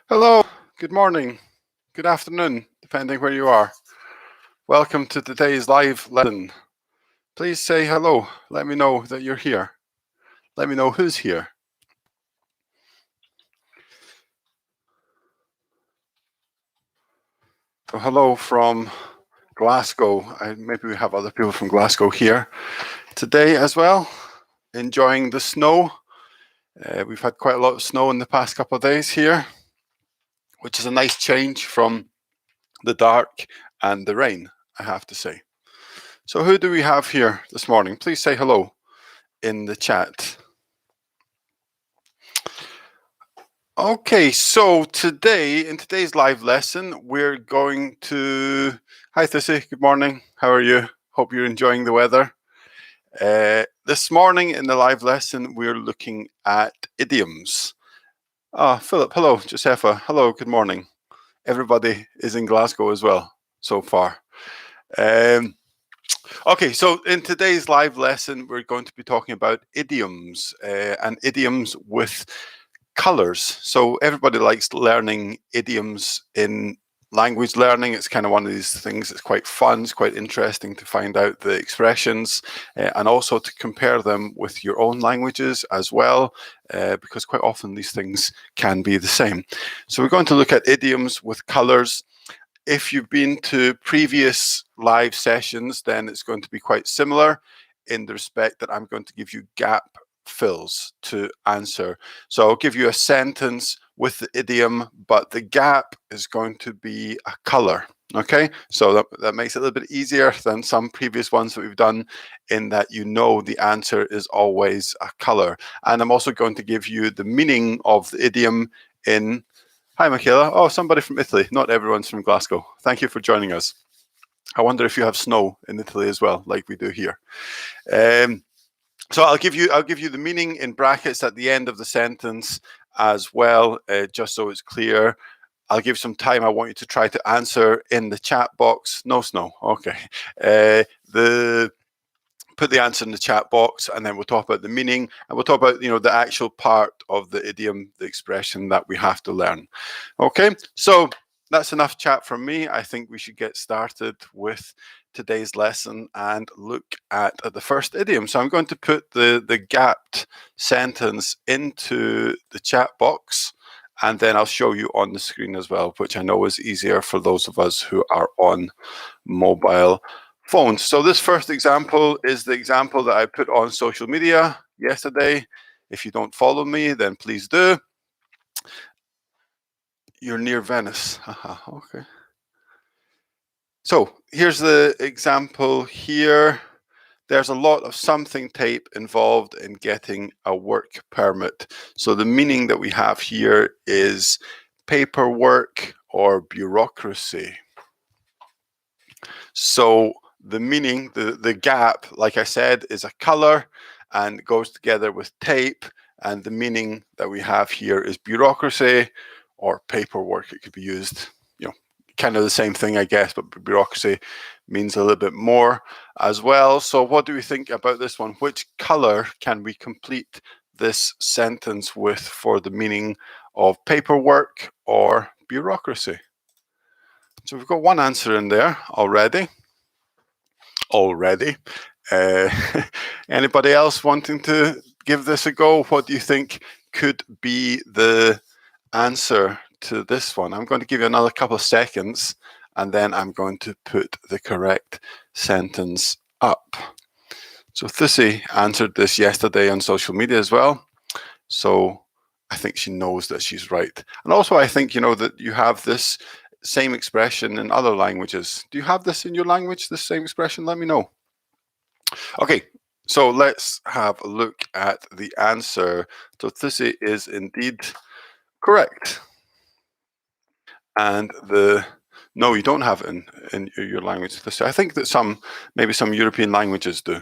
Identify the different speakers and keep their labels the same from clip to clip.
Speaker 1: Hello, good morning, good afternoon, depending where you are. Welcome to today's live lesson. Please say hello. Let me know that you're here. Let me know who's here. So hello from Glasgow. Maybe we have other people from Glasgow here today as well, enjoying the snow. We've had quite a lot of snow in the past couple of days here, which is a nice change from the dark and the rain, I have to say. So who do we have here this morning? Please say hello in the chat. Okay, so in today's live lesson, we're going to. Hi, Thissy. Good morning. How are you? Hope you're enjoying the weather. This morning in the live lesson, we're looking at idioms. Philip. Hello. Josepha. Hello. Good morning. Everybody is in Glasgow as well so far. Okay, so in today's live lesson, we're going to be talking about idioms and idioms with colors. So everybody likes learning idioms in language learning. It's kind of one of these things that's quite fun. It's quite interesting to find out the expressions and also to compare them with your own languages as well, because quite often these things can be the same. So we're going to look at idioms with colors. If you've been to previous live sessions, then it's going to be quite similar in the respect that I'm going to give you gap fills to answer. So I'll give you a sentence with the idiom, but the gap is going to be a color. Okay, so that makes it a little bit easier than some previous ones that we've done in that you know the answer is always a color. And I'm also going to give you the meaning of the idiom in. Hi, Michaela. Oh, somebody from Italy. Not everyone's from Glasgow. Thank you for joining us. I wonder if you have snow in Italy as well, like we do here. So I'll give you the meaning in brackets at the end of the sentence as well, just so it's clear. I'll give some time. I want you to try to answer in the chat box. No snow. Okay. Put the answer in the chat box, and then we'll talk about the meaning, and we'll talk about the actual part of the idiom, the expression that we have to learn. Okay, so that's enough chat from me. I think we should get started with today's lesson and look at the first idiom. So I'm going to put the gapped sentence into the chat box, and then I'll show you on the screen as well, which I know is easier for those of us who are on mobile phones. So this first example is the example that I put on social media yesterday. If you don't follow me, then please do. You're near Venice. Okay. So here's the example here. There's a lot of something tape involved in getting a work permit. So the meaning that we have here is paperwork or bureaucracy. So the meaning, the gap, like I said, is a color and goes together with tape. And the meaning that we have here is bureaucracy or paperwork. It could be used, kind of the same thing, I guess, but bureaucracy means a little bit more as well. So what do we think about this one? Which color can we complete this sentence with for the meaning of paperwork or bureaucracy? So we've got one answer in there already. Uh, anybody else wanting to give this a go? What do you think could be the answer to this one? I'm going to give you another couple of seconds, and then I'm going to put the correct sentence up. So Thissy answered this yesterday on social media as well. So I think she knows that she's right. And also I think, that you have this same expression in other languages. Do you have this in your language, this same expression? Let me know. Okay, so let's have a look at the answer. So Thissy is indeed correct. And no, you don't have it in your language. I think that maybe some European languages do.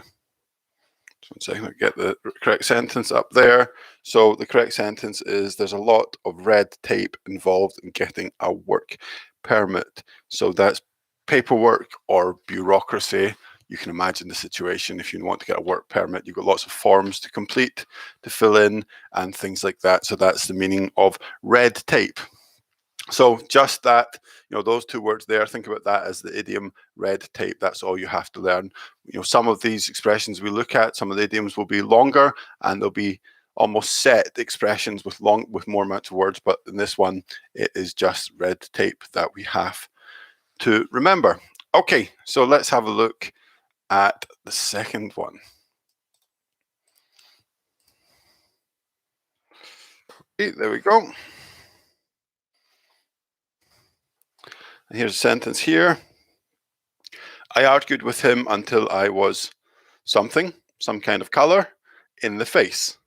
Speaker 1: So one second, get the correct sentence up there. So the correct sentence is there's a lot of red tape involved in getting a work permit. So that's paperwork or bureaucracy. You can imagine the situation if you want to get a work permit. You've got lots of forms to complete, to fill in, and things like that. So that's the meaning of red tape. So just that, those two words there, think about that as the idiom red tape. That's all you have to learn. Some of these expressions we look at, some of the idioms will be longer, and they'll be almost set expressions with more amounts of words. But in this one, it is just red tape that we have to remember. Okay, so let's have a look at the second one. Okay, there we go. And here's a sentence here. I argued with him until I was something, some kind of color, in the face.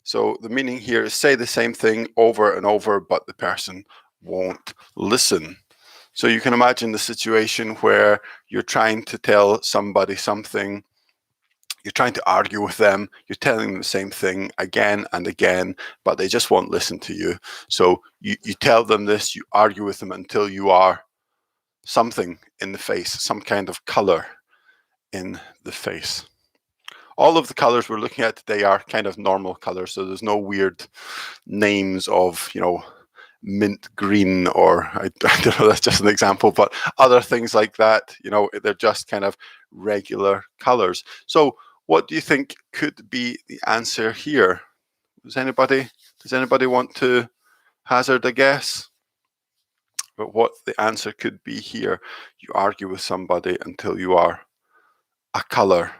Speaker 1: So the meaning here is say the same thing over and over, but the person won't listen. So you can imagine the situation where you're trying to tell somebody something, you're trying to argue with them, you're telling them the same thing again and again, but they just won't listen to you. So you tell them this, you argue with them until you are something in the face, some kind of color in the face. All of the colors we're looking at today are kind of normal colors, so there's no weird names of, mint green, or I don't know, that's just an example, but other things like that, they're just kind of regular colors. So what do you think could be the answer here? Does anybody want to hazard a guess about what the answer could be here? You argue with somebody until you are a color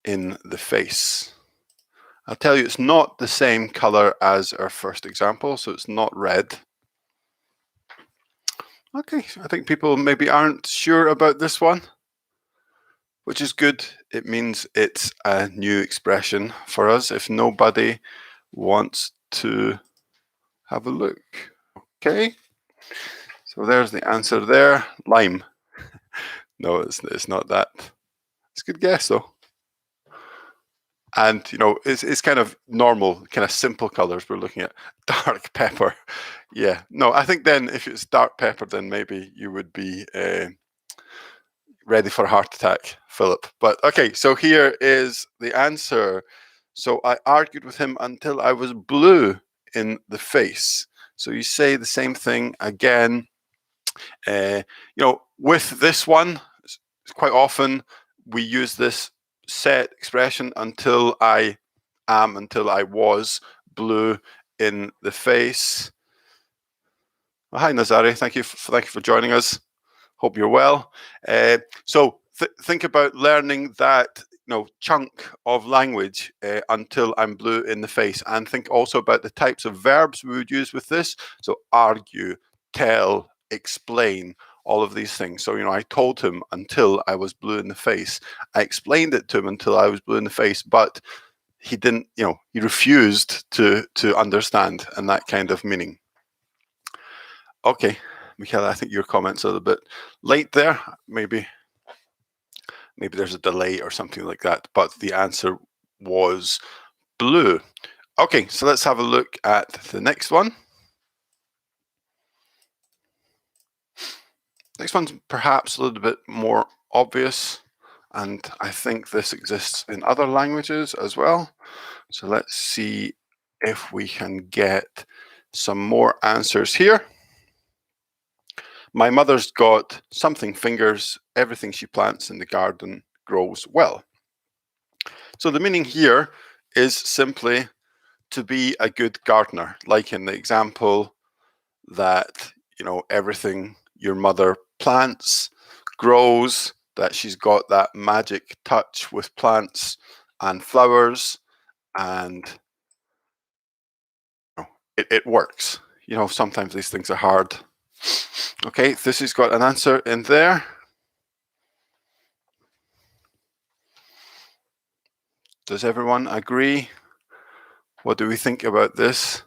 Speaker 1: in the face. I'll tell you, it's not the same color as our first example, so it's not red. Okay, I think people maybe aren't sure about this one, which is good. It means it's a new expression for us if nobody wants to have a look. Okay, so there's the answer there. Lime. No, it's not that. It's a good guess though. And it's kind of normal, kind of simple colors we're looking at. Dark pepper. Yeah, no, I think then if it's dark pepper, then maybe you would be ready for a heart attack, Philip. But okay, so here is the answer. So I argued with him until I was blue in the face. So you say the same thing again. With this one, quite often we use this set expression until I was blue in the face. Well, hi Nazari, thank you for joining us. Hope you're well. So think about learning that chunk of language until I'm blue in the face, and think also about the types of verbs we would use with this. So argue, tell, explain, all of these things. So I told him until I was blue in the face. I explained it to him until I was blue in the face, but he didn't. He refused to understand, and that kind of meaning. Okay, Michaela, I think your comment's a little bit late there. Maybe there's a delay or something like that, but the answer was blue. Okay, so let's have a look at the next one. Next one's perhaps a little bit more obvious, and I think this exists in other languages as well. So let's see if we can get some more answers here. My mother's got something fingers. Everything she plants in the garden grows well. So the meaning here is simply to be a good gardener, like in the example that, everything your mother plants grows, that she's got that magic touch with plants and flowers, and it works. Sometimes these things are hard. Okay, this has got an answer in there. Does everyone agree? What do we think about this?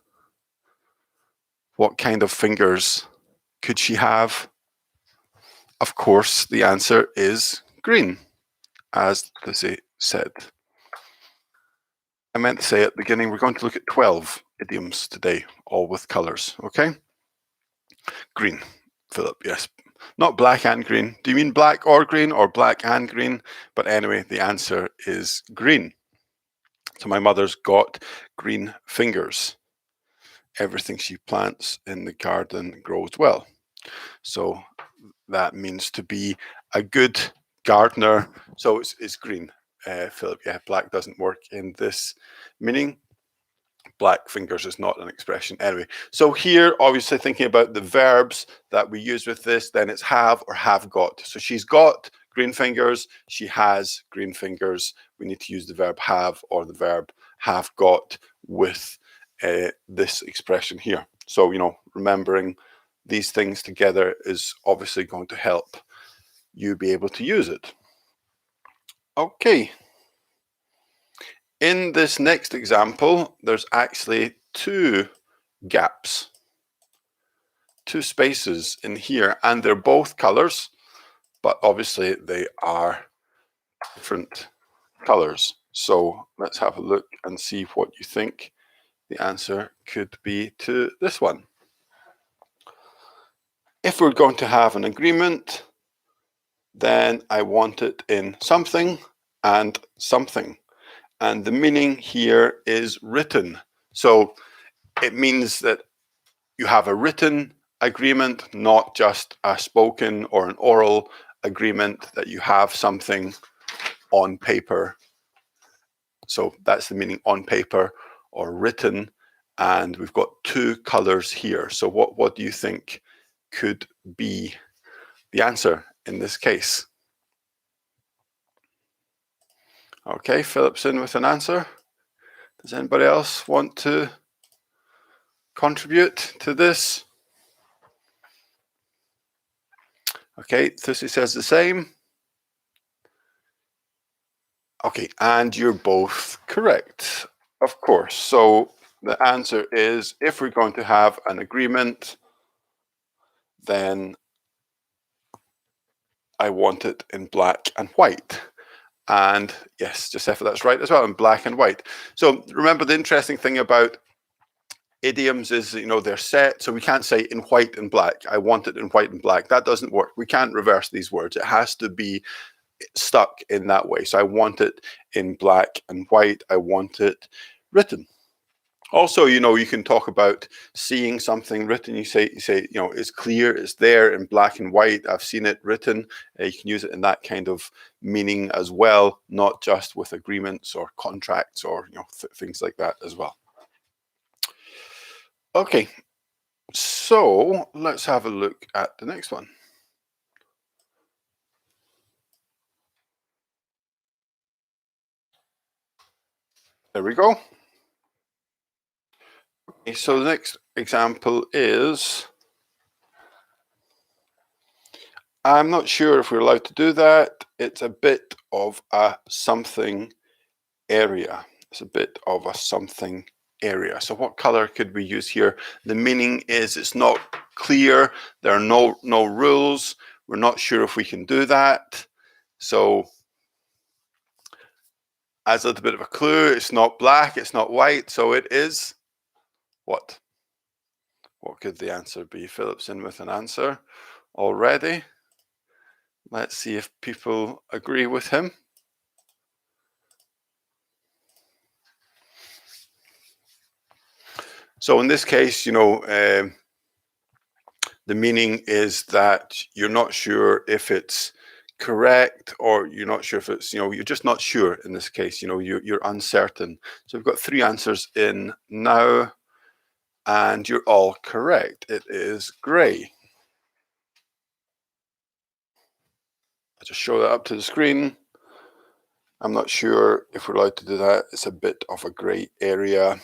Speaker 1: What kind of fingers could she have? Of course, the answer is green, as Lizzie said. I meant to say at the beginning, we're going to look at 12 idioms today, all with colours, okay? Green, Philip, yes. Not black and green. Do you mean black or green, or black and green? But anyway, the answer is green. So my mother's got green fingers. everything she plants in the garden grows well. So that means to be a good gardener. So it's green, Philip. Yeah, black doesn't work in this meaning. Black fingers is not an expression anyway. So here, obviously thinking about the verbs that we use with this, then it's have or have got. So she's got green fingers, she has green fingers. We need to use the verb have or the verb have got with this expression here. So, remembering these things together is obviously going to help you be able to use it. Okay. In this next example, there's actually two gaps, two spaces in here, and they're both colors, but obviously they are different colors. So let's have a look and see what you think the answer could be to this one. If we're going to have an agreement, then I want it in something and something. And the meaning here is written. So it means that you have a written agreement, not just a spoken or an oral agreement, that you have something on paper. So that's the meaning, on paper or written. And we've got two colors here. So what do you think could be the answer in this case? Okay, Philip's in with an answer. Does anybody else want to contribute to this? Okay, Thussy says the same. Okay, and you're both correct, of course. So the answer is, if we're going to have an agreement, then I want it in black and white. And yes, Josepha, that's right as well, in black and white. So remember, the interesting thing about idioms is, they're set, so we can't say in white and black. I want it in white and black. That doesn't work. We can't reverse these words. It has to be stuck in that way. So I want it in black and white. I want it written. Also, you can talk about seeing something written. You say, it's clear, it's there in black and white. I've seen it written. You can use it in that kind of meaning as well, not just with agreements or contracts or things like that as well. Okay, so let's have a look at the next one. There we go. Okay, so the next example is, I'm not sure if we're allowed to do that. It's a bit of a something area. It's a bit of a something area. So what color could we use here? The meaning is it's not clear. There are no rules. We're not sure if we can do that. So as a little bit of a clue, it's not black, it's not white. So it is what? What could the answer be? Philip's in with an answer already. Let's see if people agree with him. So in this case, the meaning is that you're not sure if it's correct, or you're not sure if it's, you're just not sure in this case, you're uncertain. So we've got three answers in now, and you're all correct. It is grey. I'll just show that up to the screen. I'm not sure if we're allowed to do that. It's a bit of a grey area.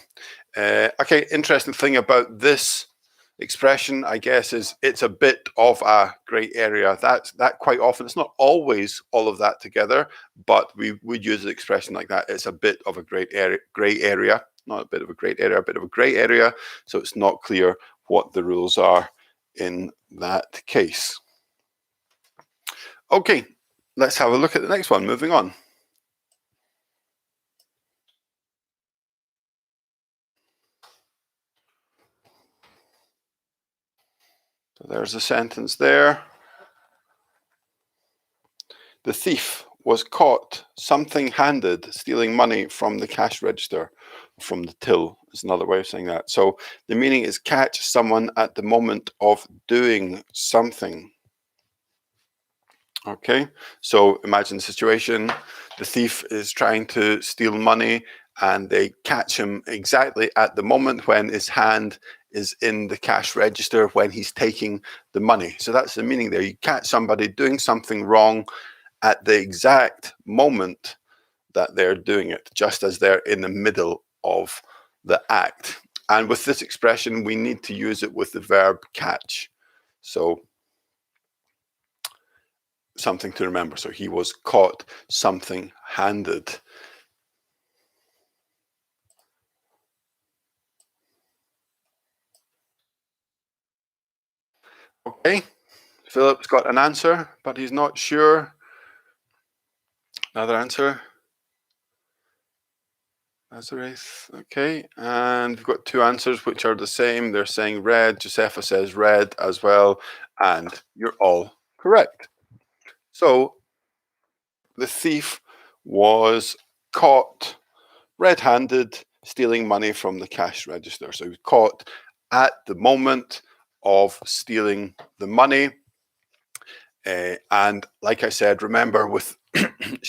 Speaker 1: Okay, interesting thing about this expression, I guess, is it's a bit of a grey area. That quite often, it's not always all of that together, but we would use an expression like that. It's a bit of a grey area, not a bit of a great area, a bit of a grey area. So it's not clear what the rules are in that case. Okay, let's have a look at the next one. Moving on. So there's a sentence there. The thief was caught something-handed stealing money from the cash register, from the till is another way of saying that. So the meaning is catch someone at the moment of doing something. Okay, so imagine the situation. The thief is trying to steal money and they catch him exactly at the moment when his hand is in the cash register when he's taking the money. So that's the meaning there. You catch somebody doing something wrong at the exact moment that they're doing it, just as they're in the middle of the act. And with this expression, we need to use it with the verb catch. So something to remember. So he was caught something handed. Okay, Philip's got an answer, but he's not sure. Another answer. Nazareth. Okay, and we've got two answers which are the same. They're saying red. Josefa says red as well, and you're all correct. So the thief was caught red-handed stealing money from the cash register. So he was caught at the moment of stealing the money. And like I said, remember with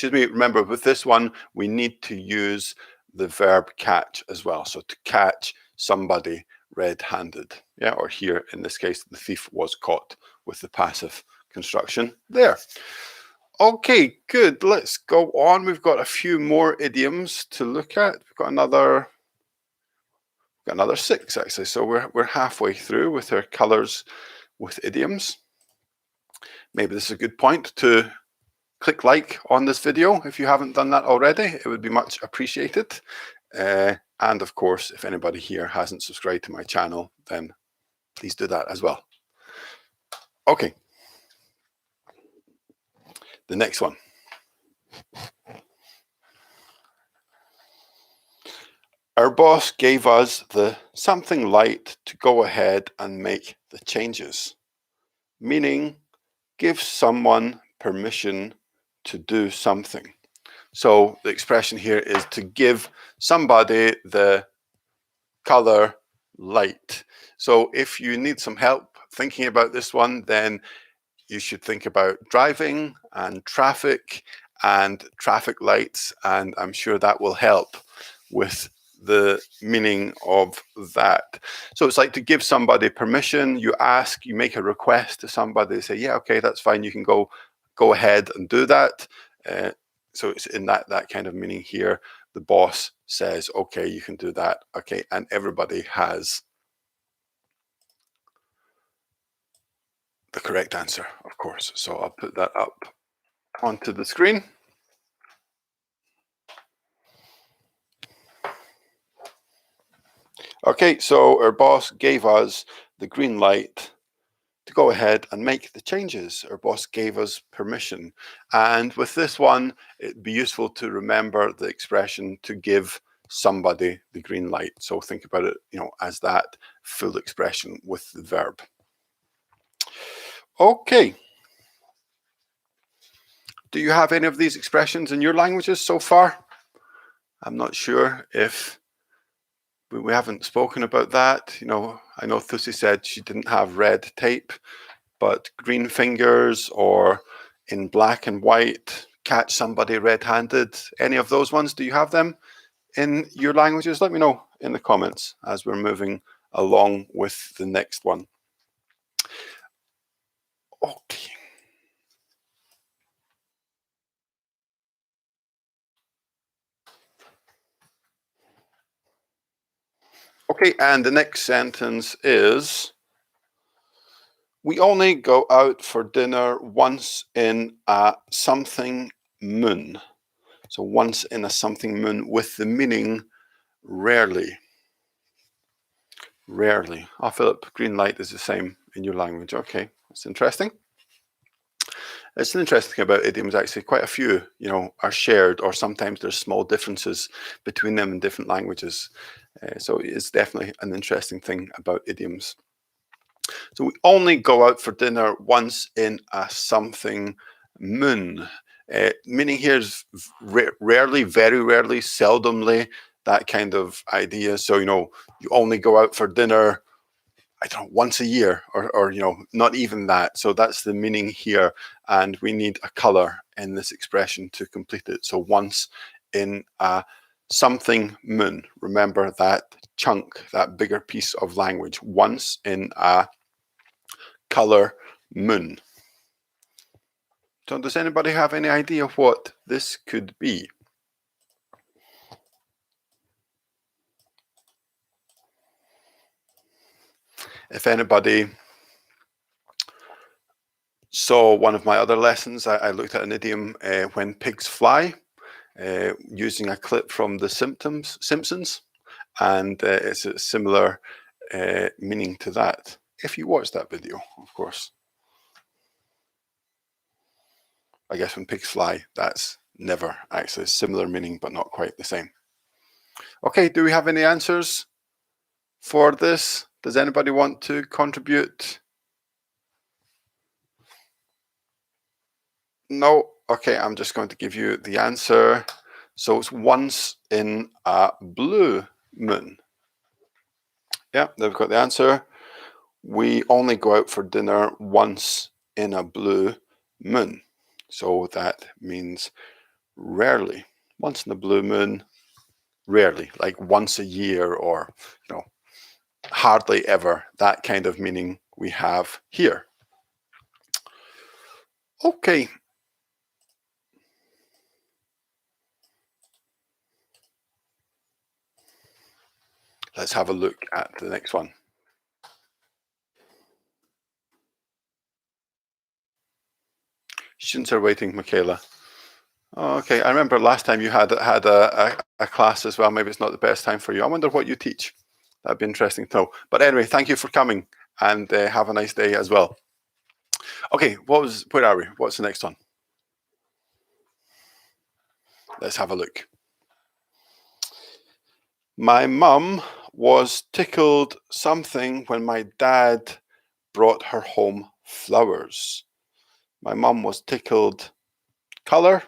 Speaker 1: remember with this one, we need to use the verb catch as well. So to catch somebody red-handed. Yeah, or here in this case, the thief was caught with the passive construction there. Okay, good. Let's go on. We've got a few more idioms to look at. We've got another 6 actually. So we're halfway through with our colors with idioms. Maybe this is a good point to click like on this video if you haven't done that already. It would be much appreciated. And of course, if anybody here hasn't subscribed to my channel, then please do that as well. Okay. The next one. Our boss gave us the something light to go ahead and make the changes, meaning give someone permission to do something. So the expression here is to give somebody the color light. So if you need some help thinking about this one, then you should think about driving and traffic lights, and I'm sure that will help with the meaning of that. So it's like to give somebody permission. You ask, you make a request to somebody, they say, yeah, okay, that's fine, you can go ahead and do that. So it's in that kind of meaning here. The boss says, okay, you can do that. Okay, and everybody has the correct answer, of course. So I'll put that up onto the screen. Okay, so our boss gave us the green light to go ahead and make the changes. Our boss gave us permission. And with this one, it'd be useful to remember the expression to give somebody the green light. So think about it, as that full expression with the verb. Okay. Do you have any of these expressions in your languages so far? I'm not sure if we haven't spoken about that. I know Thusi said she didn't have red tape, but green fingers or in black and white, catch somebody red-handed. Any of those ones, do you have them in your languages? Let me know in the comments as we're moving along with the next one. Okay. Okay, and the next sentence is, we only go out for dinner once in a something moon. So once in a something moon with the meaning rarely. Rarely. Oh, Philip, green light is the same in your language. Okay, that's interesting. It's an interesting thing about idioms, actually. Quite a few, are shared, or sometimes there's small differences between them in different languages. So it's definitely an interesting thing about idioms. So we only go out for dinner once in a something moon. Meaning here is rarely, very rarely, seldomly. that kind of idea. So, you only go out for dinner, I don't know, once a year, or not even that. So that's the meaning here. And we need a color in this expression to complete it. So once in a something moon. Remember that chunk, that bigger piece of language. Once in a color moon. So does anybody have any idea what this could be? If anybody saw one of my other lessons, I looked at an idiom, when pigs fly, using a clip from The Simpsons, and it's a similar meaning to that. If you watch that video, of course. I guess when pigs fly, that's never actually a similar meaning, but not quite the same. Okay, do we have any answers for this? Does anybody want to contribute? No? Okay, I'm just going to give you the answer. So it's once in a blue moon. Yeah, they've got the answer. We only go out for dinner once in a blue moon. So that means rarely. Once in a blue moon, rarely, like once a year, or hardly ever. That kind of meaning we have here. Okay. Let's have a look at the next one. Students are waiting, Michaela. Oh, okay, I remember last time you had a class as well. Maybe it's not the best time for you. I wonder what you teach. That'd be interesting to know. But anyway, thank you for coming, and have a nice day as well. Okay, where are we? What's the next one? Let's have a look. My mum was tickled something when my dad brought her home flowers. My mum was tickled color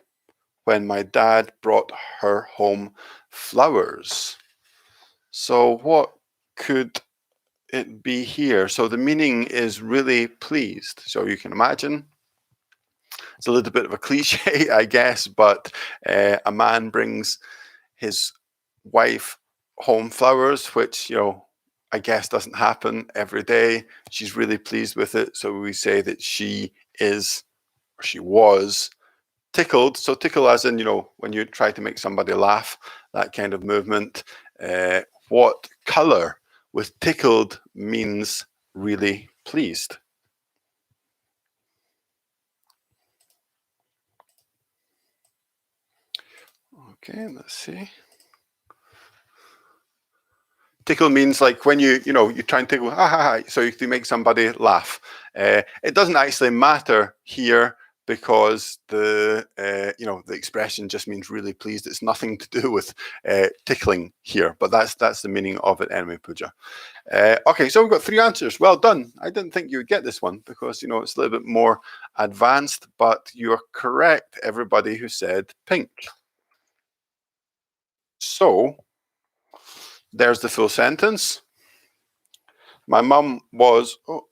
Speaker 1: when my dad brought her home flowers. So what could it be here? So the meaning is really pleased. So you can imagine it's a little bit of a cliche, I guess, but a man brings his wife home flowers, which, I guess doesn't happen every day. She's really pleased with it. So we say that she is, or she was, tickled. So tickle as in, when you try to make somebody laugh, that kind of movement. What color with tickled means really pleased? Okay, let's see. Tickle means like when you try and tickle, ha ha ha, so you can make somebody laugh. It doesn't actually matter here because the expression just means really pleased. It's nothing to do with tickling here, but that's the meaning of it anyway, Pooja. Okay, so we've got 3 answers. Well done. I didn't think you would get this one because it's a little bit more advanced, but you're correct, everybody who said pink. So there's the full sentence. My mum was, oh,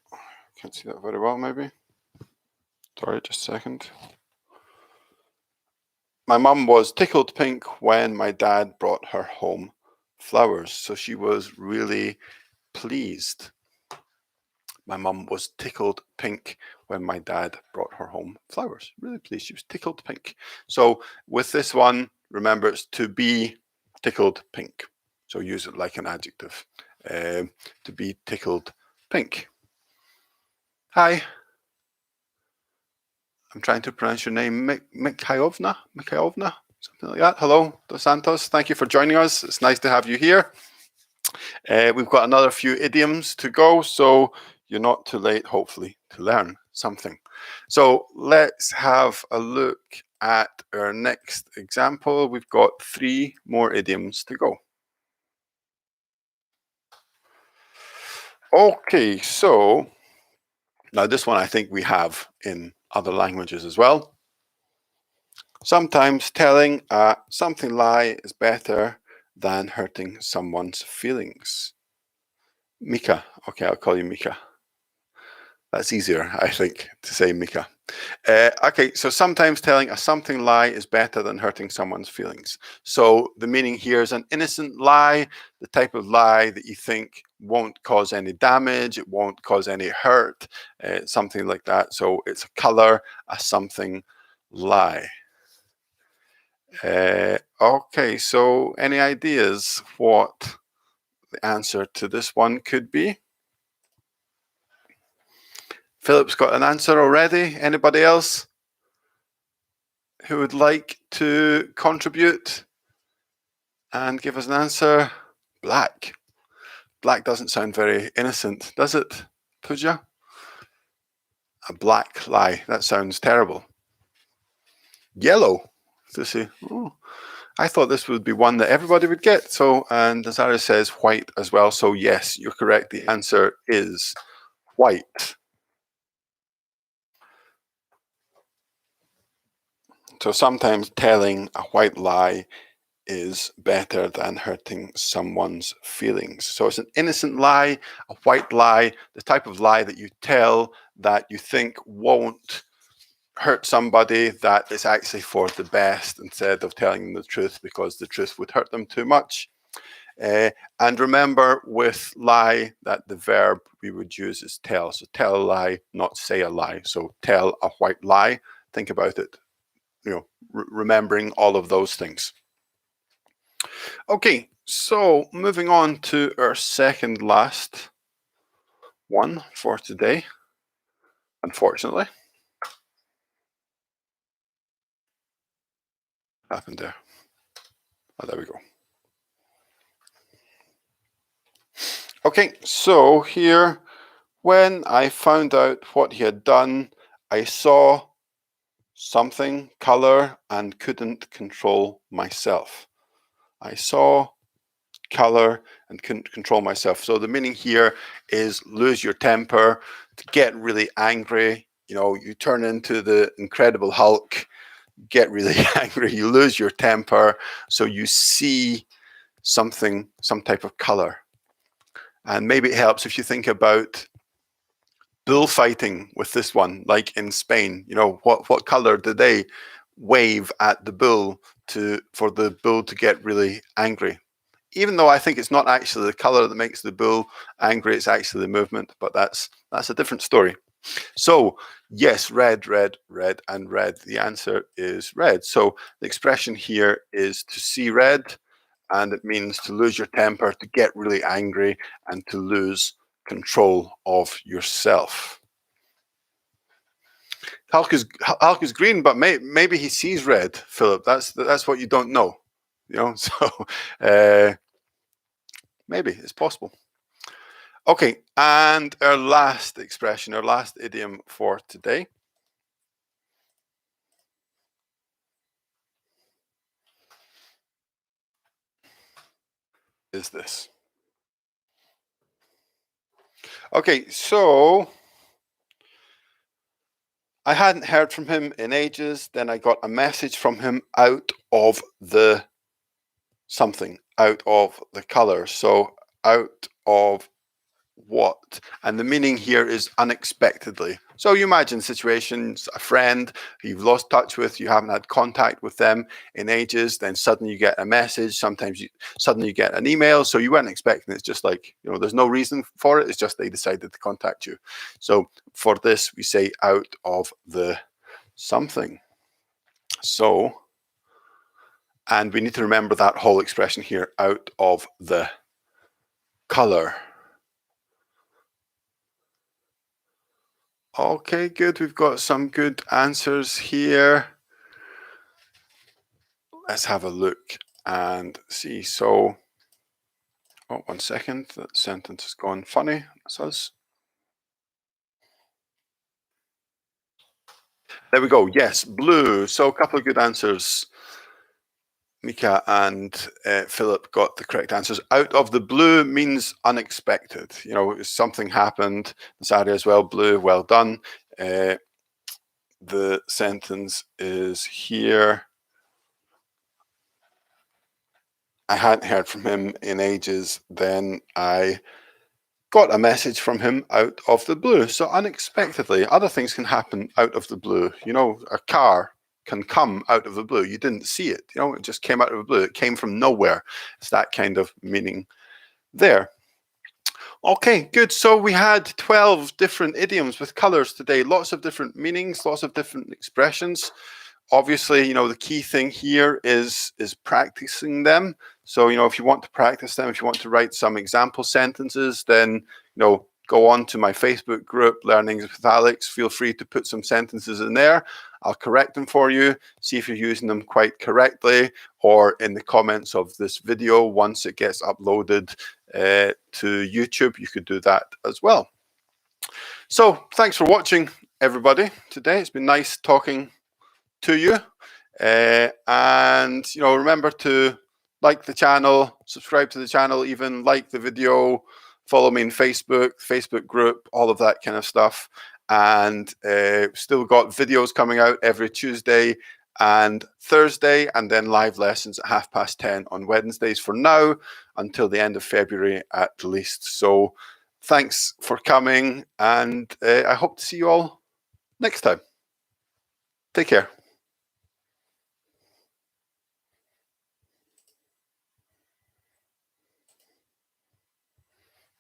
Speaker 1: can't see that very well, maybe. Sorry, just a second. My mum was tickled pink when my dad brought her home flowers. So she was really pleased. My mum was tickled pink when my dad brought her home flowers. Really pleased. She was tickled pink. So with this one, remember it's to be tickled pink. So use it like an adjective. To be tickled pink. Hi. I'm trying to pronounce your name, Mikhailova, something like that. Hello, Dos Santos. Thank you for joining us. It's nice to have you here. We've got another few idioms to go, so you're not too late, hopefully, to learn something. So let's have a look at our next example. We've got 3 more idioms to go. Okay, so now this one I think we have in other languages as well. Sometimes telling something lie is better than hurting someone's feelings? Mika. Okay, I'll call you Mika. That's easier, I think, to say Mika. Okay, so sometimes telling a something lie is better than hurting someone's feelings. So the meaning here is an innocent lie, the type of lie that you think won't cause any damage, it won't cause any hurt, something like that. So it's a color, a something lie. Okay, so any ideas what the answer to this one could be? Philip's got an answer already. Anybody else who would like to contribute and give us an answer? Black. Black doesn't sound very innocent, does it, Pooja? A black lie. That sounds terrible. Yellow. To see. Oh, I thought this would be one that everybody would get. So, and Nazara says white as well. So yes, you're correct. The answer is white. So sometimes telling a white lie is better than hurting someone's feelings. So it's an innocent lie, a white lie, the type of lie that you tell that you think won't hurt somebody, that is actually for the best instead of telling them the truth because the truth would hurt them too much. And remember with lie that the verb we would use is tell. So tell a lie, not say a lie. So tell a white lie. Think about it, remembering all of those things. Okay, so moving on to our second last one for today, unfortunately. What happened there? Oh, there we go. Okay, so here, when I found out what he had done, I saw something, color, and couldn't control myself. I saw color and couldn't control myself. So the meaning here is lose your temper, to get really angry. You turn into the Incredible Hulk, get really angry, you lose your temper. So you see something, some type of color. And maybe it helps if you think about bullfighting with this one, like in Spain. What color do they wave at the bull for the bull to get really angry? Even though I think it's not actually the color that makes the bull angry, it's actually the movement, but that's a different story. So yes, red, red, red, and red. The answer is red. So the expression here is to see red, and it means to lose your temper, to get really angry, and to lose control of yourself. Hulk is green, but maybe he sees red, Philip. That's what you don't know. So maybe it's possible. Okay, and our last expression, our last idiom for today is this. Okay, so I hadn't heard from him in ages. Then I got a message from him out of the something, out of the color. So out of what? And the meaning here is unexpectedly. So you imagine situations, a friend who you've lost touch with, you haven't had contact with them in ages, then suddenly you get a message, sometimes suddenly you get an email, so you weren't expecting it. It's just like, there's no reason for it, it's just they decided to contact you. So for this, we say out of the something. So, and we need to remember that whole expression here, out of the color. Okay, good. We've got some good answers here. Let's have a look and see. So, oh, 1 second. That sentence has gone funny. That's us. There we go. Yes, blue. So a couple of good answers. Mika and Philip got the correct answers. Out of the blue means unexpected. Something happened. Zaria as well. Blue. Well done. The sentence is here. I hadn't heard from him in ages. Then I got a message from him out of the blue. So unexpectedly, other things can happen out of the blue. You know, a car can come out of the blue. You didn't see it. You know, it just came out of the blue. It came from nowhere. It's that kind of meaning there. Okay, good. So we had 12 different idioms with colors today. Lots of different meanings, lots of different expressions. Obviously, you know, the key thing here is practicing them. So, you know, if you want to practice them, if you want to write some example sentences, then, you know, go on to my Facebook group, Learnings with Alex. Feel free to put some sentences in there. I'll correct them for you, see if you're using them quite correctly, or in the comments of this video, once it gets uploaded to YouTube, you could do that as well. So thanks for watching, everybody, today. It's been nice talking to you. And, you know, remember to like the channel, subscribe to the channel, even like the video, follow me on Facebook group, all of that kind of stuff. And still got videos coming out every Tuesday and Thursday, and then live lessons at 10:30 on Wednesdays for now, until the end of February at least. So thanks for coming, and I hope to see you all next time. Take care.